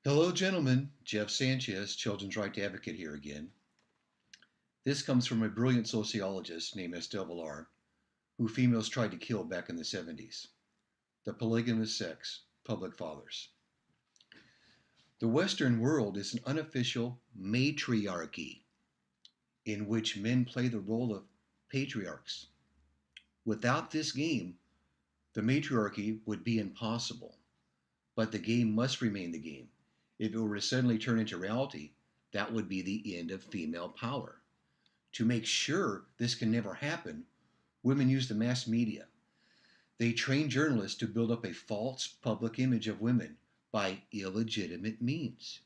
Hello, gentlemen. Jeff Sanchez, children's rights advocate here again. This comes from a brilliant sociologist named Esther Vilar, who females tried to kill back in the 70s. The polygamous sex, public fathers. The Western world is an unofficial matriarchy in which men play the role of patriarchs. Without this game, the matriarchy would be impossible, but the game must remain the game. If it were to suddenly turn into reality, that would be the end of female power. To make sure this can never happen, women use the mass media. They train journalists to build up a false public image of women by illegitimate means.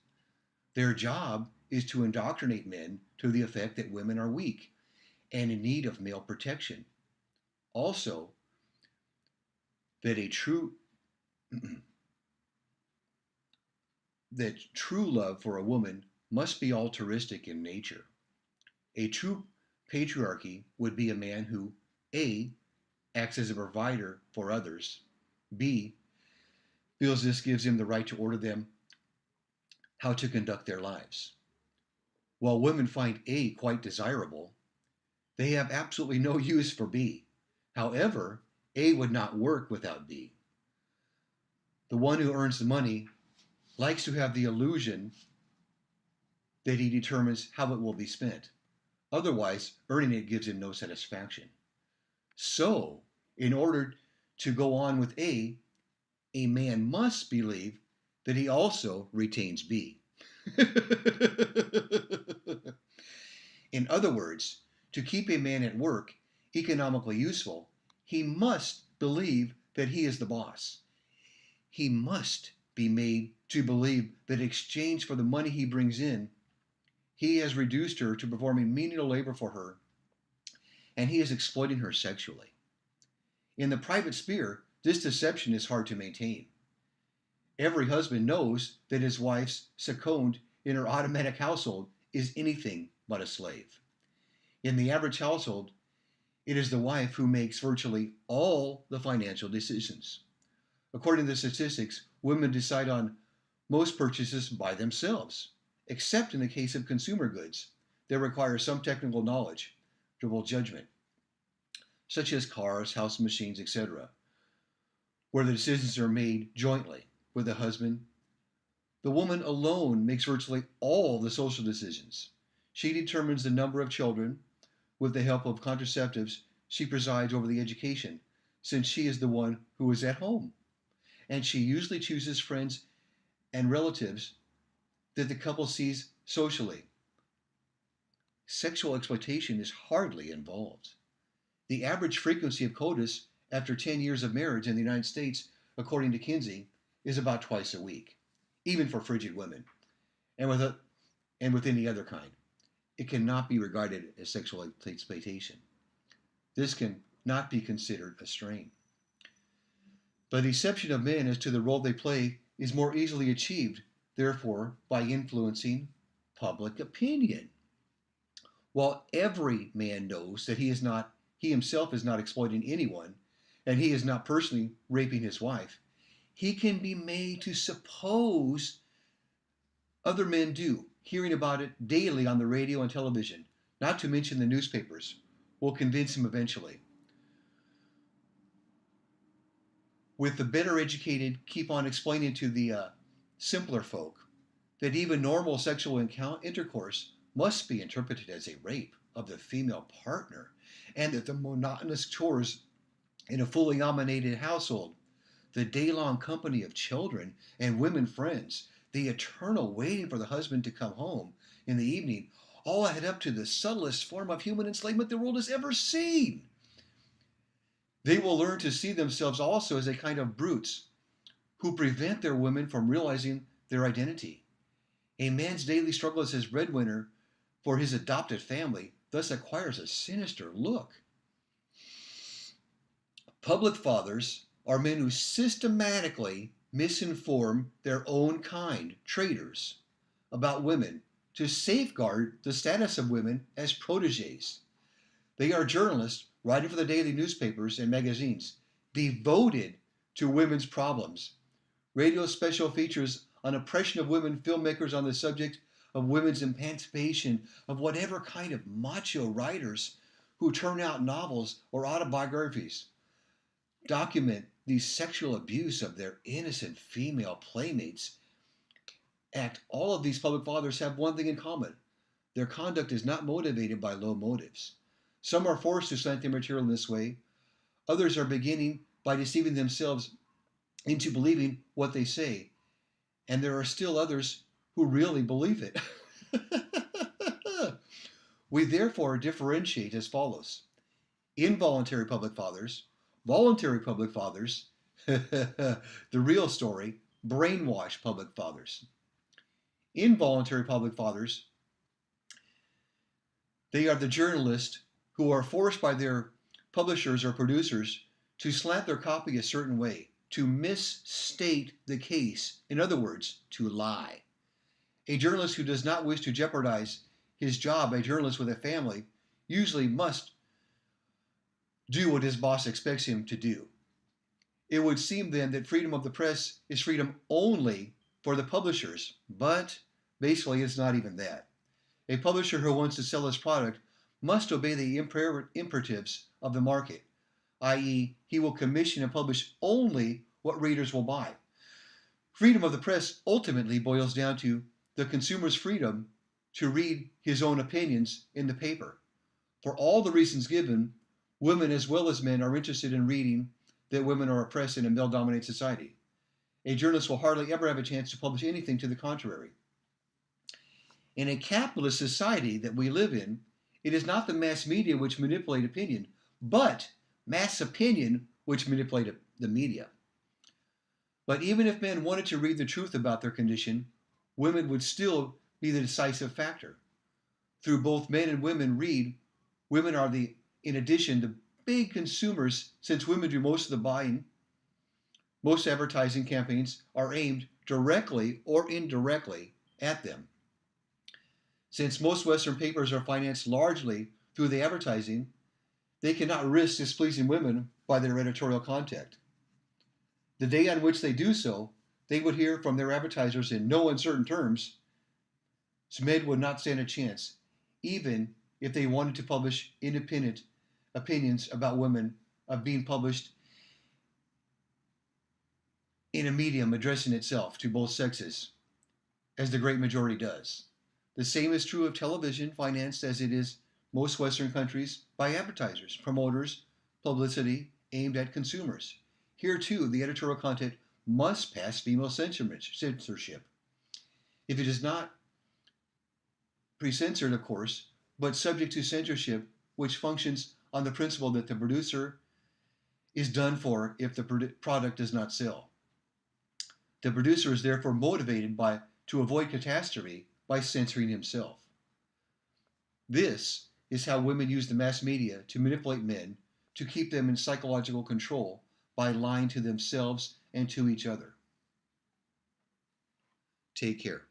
Their job is to indoctrinate men to the effect that women are weak and in need of male protection. Also, that true love for a woman must be altruistic in nature. A true patriarchy would be a man who A. acts as a provider for others, B. feels this gives him the right to order them how to conduct their lives. While women find A quite desirable, they have absolutely no use for B. However, A would not work without B. The one who earns the money likes to have the illusion that he determines how it will be spent. Otherwise, earning it gives him no satisfaction. So, in order to go on with A man must believe that he also retains B. In other words, to keep a man at work economically useful, he must believe that he is the boss. He must be made to believe that in exchange for the money he brings in, he has reduced her to performing menial labor for her, and he is exploiting her sexually. In the private sphere, this deception is hard to maintain. Every husband knows that his wife's second in her automatic household is anything but a slave. In the average household, it is the wife who makes virtually all the financial decisions. According to the statistics, women decide on most purchases by themselves, except in the case of consumer goods that require some technical knowledge, double judgment, such as cars, house machines, etc., where the decisions are made jointly with the husband. The woman alone makes virtually all the social decisions. She determines the number of children. With the help of contraceptives, she presides over the education, since she is the one who is at home. And she usually chooses friends and relatives that the couple sees socially. Sexual exploitation is hardly involved. The average frequency of coitus after 10 years of marriage in the United States, according to Kinsey, is about twice a week, even for frigid women, and with any other kind. It cannot be regarded as sexual exploitation. This can not be considered a strain. The deception of men as to the role they play is more easily achieved, therefore, by influencing public opinion. While every man knows that he himself is not exploiting anyone, and he is not personally raping his wife, he can be made to suppose other men do. Hearing about it daily on the radio and television, not to mention the newspapers, will convince him eventually. With the better educated, keep on explaining to the simpler folk that even normal sexual intercourse must be interpreted as a rape of the female partner, and that the monotonous chores in a fully dominated household, the day-long company of children and women friends, the eternal waiting for the husband to come home in the evening, all add up to the subtlest form of human enslavement the world has ever seen. They will learn to see themselves also as a kind of brutes who prevent their women from realizing their identity. A man's daily struggle as his breadwinner for his adopted family thus acquires a sinister look. Public fathers are men who systematically misinform their own kind, traitors, about women to safeguard the status of women as proteges. They are journalists writing for the daily newspapers and magazines devoted to women's problems. Radio special features on oppression of women, filmmakers on the subject of women's emancipation, of whatever kind of macho writers who turn out novels or autobiographies, document the sexual abuse of their innocent female playmates. All of these public fathers have one thing in common. Their conduct is not motivated by low motives. Some are forced to slant their material in this way. Others are beginning by deceiving themselves into believing what they say. And there are still others who really believe it. We therefore differentiate as follows: involuntary public fathers, voluntary public fathers, the real story, brainwashed public fathers. Involuntary public fathers, they are the journalists who are forced by their publishers or producers to slant their copy a certain way, to misstate the case, in other words, to lie. A journalist who does not wish to jeopardize his job, a journalist with a family, usually must do what his boss expects him to do. It would seem then that freedom of the press is freedom only for the publishers, but basically it's not even that. A publisher who wants to sell his product must obey the imperatives of the market, i.e., he will commission and publish only what readers will buy. Freedom of the press ultimately boils down to the consumer's freedom to read his own opinions in the paper. For all the reasons given, women as well as men are interested in reading that women are oppressed in a male-dominated society. A journalist will hardly ever have a chance to publish anything to the contrary. In a capitalist society that we live in, it is not the mass media which manipulate opinion, but mass opinion which manipulate the media. But even if men wanted to read the truth about their condition, women would still be the decisive factor. Through both men and women read, women are in addition, the big consumers, since women do most of the buying. Most advertising campaigns are aimed directly or indirectly at them. Since most Western papers are financed largely through the advertising, they cannot risk displeasing women by their editorial content. The day on which they do so, they would hear from their advertisers in no uncertain terms, so men would not stand a chance, even if they wanted to publish independent opinions about women, of being published in a medium addressing itself to both sexes, as the great majority does. The same is true of television, financed as it is most Western countries by advertisers, promoters, publicity aimed at consumers. Here too, the editorial content must pass female censorship. If it is not pre-censored, of course, but subject to censorship, which functions on the principle that the producer is done for if the product does not sell. The producer is therefore motivated to avoid catastrophe by censoring himself. This is how women use the mass media to manipulate men, to keep them in psychological control by lying to themselves and to each other. Take care.